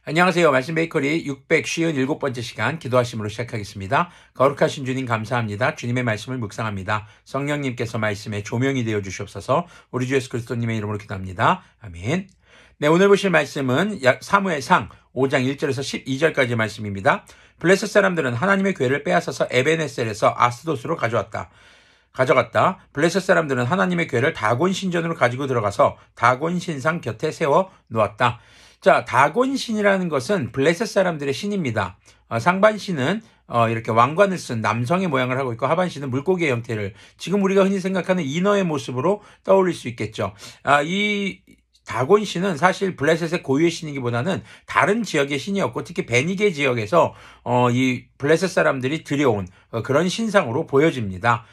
안녕하세요. 말씀 베이커리 657번째 시간 기도하심으로 시작하겠습니다. 거룩하신 주님 감사합니다. 주님의 말씀을 묵상합니다. 성령님께서 말씀에 조명이 되어 주시옵소서. 우리 주 예수 그리스도님의 이름으로 기도합니다. 아멘. 네, 오늘 보실 말씀은 사무엘상 5장 1절에서 12절까지의 말씀입니다. 블레셋 사람들은 하나님의 궤를 빼앗아서 에벤에셀에서 아스돗으로 가져갔다. 블레셋 사람들은 하나님의 궤를 다곤 신전으로 가지고 들어가서 다곤 신상 곁에 세워 놓았다. 자, 다곤 신이라는 것은 블레셋 사람들의 신입니다. 상반 신은 이렇게 왕관을 쓴 남성의 모양을 하고 있고, 하반 신은 물고기의 형태를, 지금 우리가 흔히 생각하는 인어의 모습으로 떠올릴 수 있겠죠. 이 다곤 신은 사실 블레셋의 고유의 신이기보다는 다른 지역의 신이었고, 특히 베니게 지역에서 이 블레셋 사람들이 들여온 그런 신상으로 보여집니다.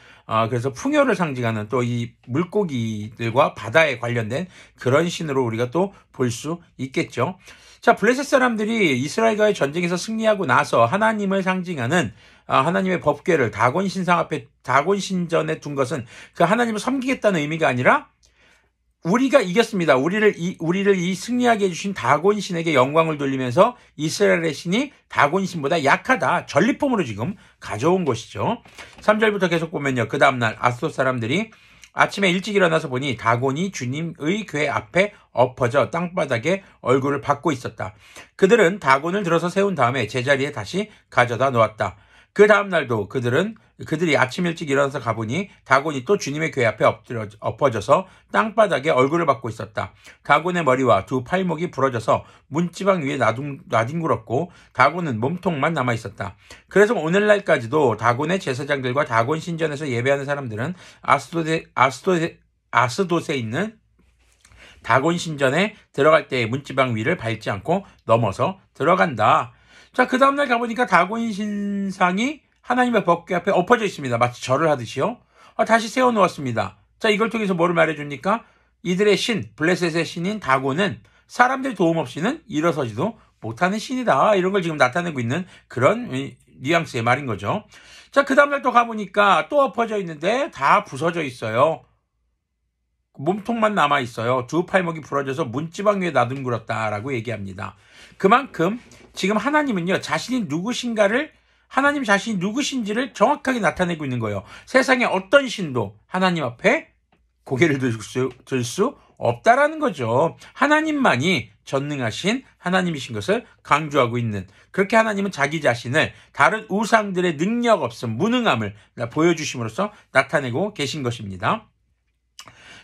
그래서 풍요를 상징하는 또 이 물고기들과 바다에 관련된 그런 신으로 우리가 또 볼 수 있겠죠. 자, 블레셋 사람들이 이스라엘과의 전쟁에서 승리하고 나서 하나님을 상징하는 하나님의 법궤를 다곤 신상 앞에, 다곤 신전에 둔 것은 그 하나님을 섬기겠다는 의미가 아니라 우리가 이겼습니다. 우리를 이 승리하게 해주신 다곤 신에게 영광을 돌리면서 이스라엘의 신이 다곤 신보다 약하다, 전리품으로 지금 가져온 것이죠. 3절부터 계속 보면요. 그 다음날 아스돗 사람들이 아침에 일찍 일어나서 보니 다곤이 주님의 궤 앞에 엎어져 땅바닥에 얼굴을 받고 있었다. 그들은 다곤을 들어서 세운 다음에 제자리에 다시 가져다 놓았다. 그 다음날도 그들이 아침 일찍 일어나서 가보니 다곤이 또 주님의 궤 앞에 엎어져서 땅바닥에 얼굴을 받고 있었다. 다곤의 머리와 두 팔목이 부러져서 문지방 위에 나뒹굴었고 다곤은 몸통만 남아있었다. 그래서 오늘날까지도 다곤의 제사장들과 다곤 신전에서 예배하는 사람들은 아스돗에 있는 다곤 신전에 들어갈 때의 문지방 위를 밟지 않고 넘어서 들어간다. 자, 그 다음날 가보니까 다곤 신상이 하나님의 법궤 앞에 엎어져 있습니다. 마치 절을 하듯이요. 다시 세워놓았습니다. 자, 이걸 통해서 뭐를 말해줍니까? 이들의 신, 블레셋의 신인 다곤은 사람들 도움 없이는 일어서지도 못하는 신이다. 이런 걸 지금 나타내고 있는 그런 뉘앙스의 말인 거죠. 자, 그 다음날 또 가보니까 또 엎어져 있는데 다 부서져 있어요. 몸통만 남아있어요. 두 팔목이 부러져서 문지방 위에 나뒹굴었다라고 얘기합니다. 그만큼 지금 하나님은요, 하나님 자신이 누구신지를 정확하게 나타내고 있는 거예요. 세상에 어떤 신도 하나님 앞에 고개를 들 수 없다라는 거죠. 하나님만이 전능하신 하나님이신 것을 강조하고 있는, 그렇게 하나님은 자기 자신을 다른 우상들의 능력 없음, 무능함을 보여주심으로써 나타내고 계신 것입니다.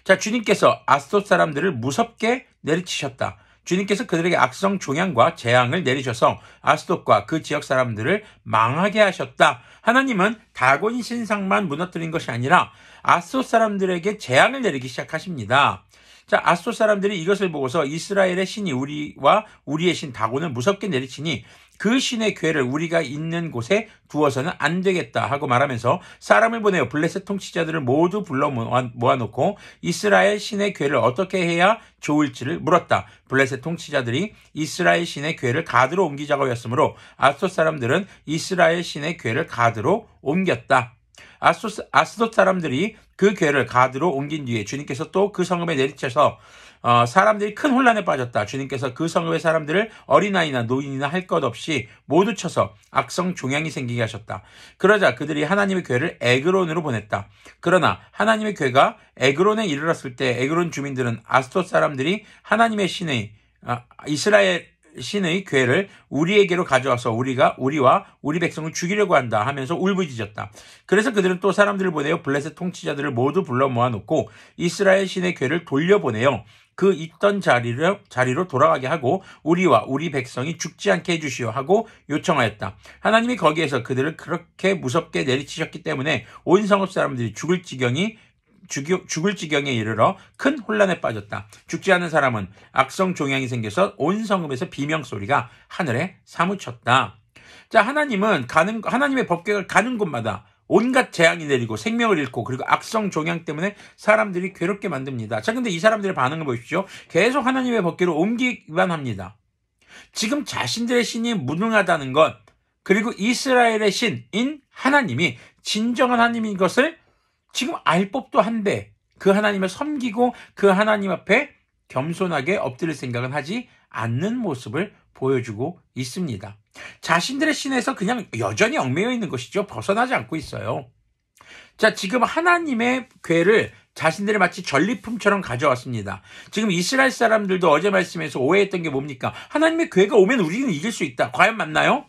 자, 주님께서 아스돗 사람들을 무섭게 내리치셨다. 주님께서 그들에게 악성 종양과 재앙을 내리셔서 아스돗과 그 지역 사람들을 망하게 하셨다. 하나님은 다곤 신상만 무너뜨린 것이 아니라 아스돗 사람들에게 재앙을 내리기 시작하십니다. 자, 아스돗 사람들이 이것을 보고서 이스라엘의 신이 우리와 우리의 신 다곤을 무섭게 내리치니 그 신의 궤를 우리가 있는 곳에 두어서는 안 되겠다 하고 말하면서 사람을 보내어 블레셋 통치자들을 모두 불러 모아놓고 이스라엘 신의 궤를 어떻게 해야 좋을지를 물었다. 블레셋 통치자들이 이스라엘 신의 궤를 가드로 옮기자고 하였으므로 아스돗 사람들은 이스라엘 신의 궤를 가드로 옮겼다. 아스돗 사람들이 그 궤를 가드로 옮긴 뒤에 주님께서 또 그 성읍에 내리쳐서 사람들이 큰 혼란에 빠졌다. 주님께서 그 성읍의 사람들을 어린아이나 노인이나 할 것 없이 모두 쳐서 악성 종양이 생기게 하셨다. 그러자 그들이 하나님의 궤를 에그론으로 보냈다. 그러나 하나님의 궤가 에그론에 이르렀을 때 에그론 주민들은 아스돗 사람들이 하나님의 이스라엘 신의 궤를 우리에게로 가져와서 우리와 우리 백성을 죽이려고 한다 하면서 울부짖었다. 그래서 그들은 또 사람들을 보내어 블레셋 통치자들을 모두 불러 모아놓고 이스라엘 신의 궤를 돌려보내어 그 있던 자리로 돌아가게 하고 우리와 우리 백성이 죽지 않게 해주시오 하고 요청하였다. 하나님이 거기에서 그들을 그렇게 무섭게 내리치셨기 때문에 온 성읍 사람들이 죽을 지경에 이르러 큰 혼란에 빠졌다. 죽지 않은 사람은 악성 종양이 생겨서 온 성읍에서 비명소리가 하늘에 사무쳤다. 자, 하나님의 법궤가 가는 곳마다 온갖 재앙이 내리고 생명을 잃고 그리고 악성 종양 때문에 사람들이 괴롭게 만듭니다. 자, 근데 이 사람들의 반응을 보십시오. 계속 하나님의 법궤를 옮기기만 합니다. 지금 자신들의 신이 무능하다는 것, 그리고 이스라엘의 신인 하나님이 진정한 하나님인 것을 지금 알 법도 한데 그 하나님을 섬기고 그 하나님 앞에 겸손하게 엎드릴 생각은 하지 않는 모습을 보여주고 있습니다. 자신들의 신에서 그냥 여전히 얽매여 있는 것이죠. 벗어나지 않고 있어요. 자, 지금 하나님의 궤를 자신들이 마치 전리품처럼 가져왔습니다. 지금 이스라엘 사람들도 어제 말씀에서 오해했던 게 뭡니까? 하나님의 궤가 오면 우리는 이길 수 있다. 과연 맞나요?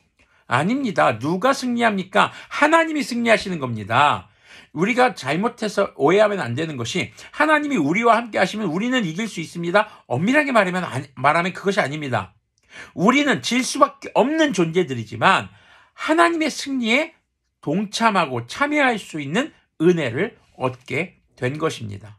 아닙니다. 누가 승리합니까? 하나님이 승리하시는 겁니다. 우리가 잘못해서 오해하면 안 되는 것이 하나님이 우리와 함께 하시면 우리는 이길 수 있습니다. 엄밀하게 말하면 그것이 아닙니다. 우리는 질 수밖에 없는 존재들이지만 하나님의 승리에 동참하고 참여할 수 있는 은혜를 얻게 된 것입니다.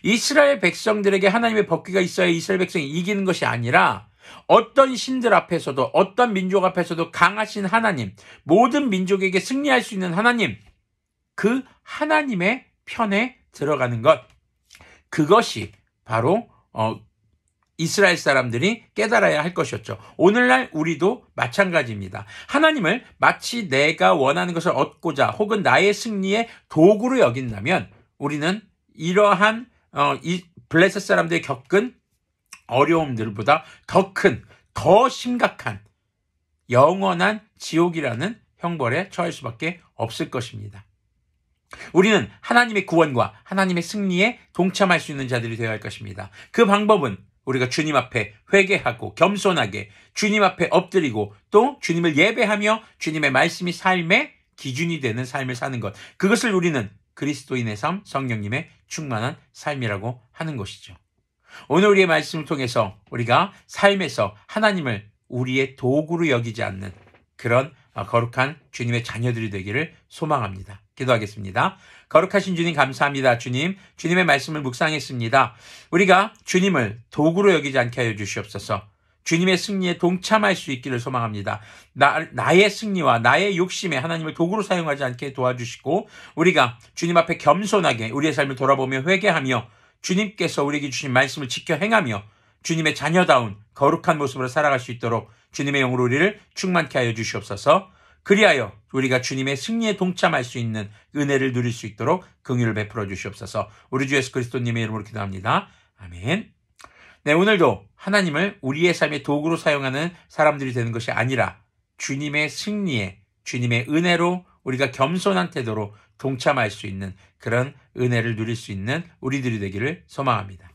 이스라엘 백성들에게 하나님의 법궤가 있어야 이스라엘 백성이 이기는 것이 아니라 어떤 신들 앞에서도 어떤 민족 앞에서도 강하신 하나님, 모든 민족에게 승리할 수 있는 하나님, 그 하나님의 편에 들어가는 것, 그것이 바로 이스라엘 사람들이 깨달아야 할 것이었죠. 오늘날 우리도 마찬가지입니다. 하나님을 마치 내가 원하는 것을 얻고자 혹은 나의 승리의 도구로 여긴다면 우리는 이러한 이 블레셋 사람들이 겪은 어려움들보다 더 큰, 더 심각한 영원한 지옥이라는 형벌에 처할 수밖에 없을 것입니다. 우리는 하나님의 구원과 하나님의 승리에 동참할 수 있는 자들이 되어야 할 것입니다. 그 방법은 우리가 주님 앞에 회개하고 겸손하게 주님 앞에 엎드리고 또 주님을 예배하며 주님의 말씀이 삶의 기준이 되는 삶을 사는 것, 그것을 우리는 그리스도인의 삶, 성령님의 충만한 삶이라고 하는 것이죠. 오늘 우리의 말씀을 통해서 우리가 삶에서 하나님을 우리의 도구로 여기지 않는 그런 거룩한 주님의 자녀들이 되기를 소망합니다. 기도하겠습니다. 거룩하신 주님 감사합니다. 주님의 말씀을 묵상했습니다. 우리가 주님을 도구로 여기지 않게 하여 주시옵소서. 주님의 승리에 동참할 수 있기를 소망합니다. 나의 승리와 나의 욕심에 하나님을 도구로 사용하지 않게 도와주시고 우리가 주님 앞에 겸손하게 우리의 삶을 돌아보며 회개하며 주님께서 우리에게 주신 말씀을 지켜 행하며 주님의 자녀다운 거룩한 모습으로 살아갈 수 있도록 주님의 영으로 우리를 충만케 하여 주시옵소서. 그리하여 우리가 주님의 승리에 동참할 수 있는 은혜를 누릴 수 있도록 긍휼을 베풀어 주시옵소서. 우리 주 예수 그리스도님의 이름으로 기도합니다. 아멘. 네, 오늘도 하나님을 우리의 삶의 도구로 사용하는 사람들이 되는 것이 아니라 주님의 승리에 주님의 은혜로 우리가 겸손한 태도로 동참할 수 있는 그런 은혜를 누릴 수 있는 우리들이 되기를 소망합니다.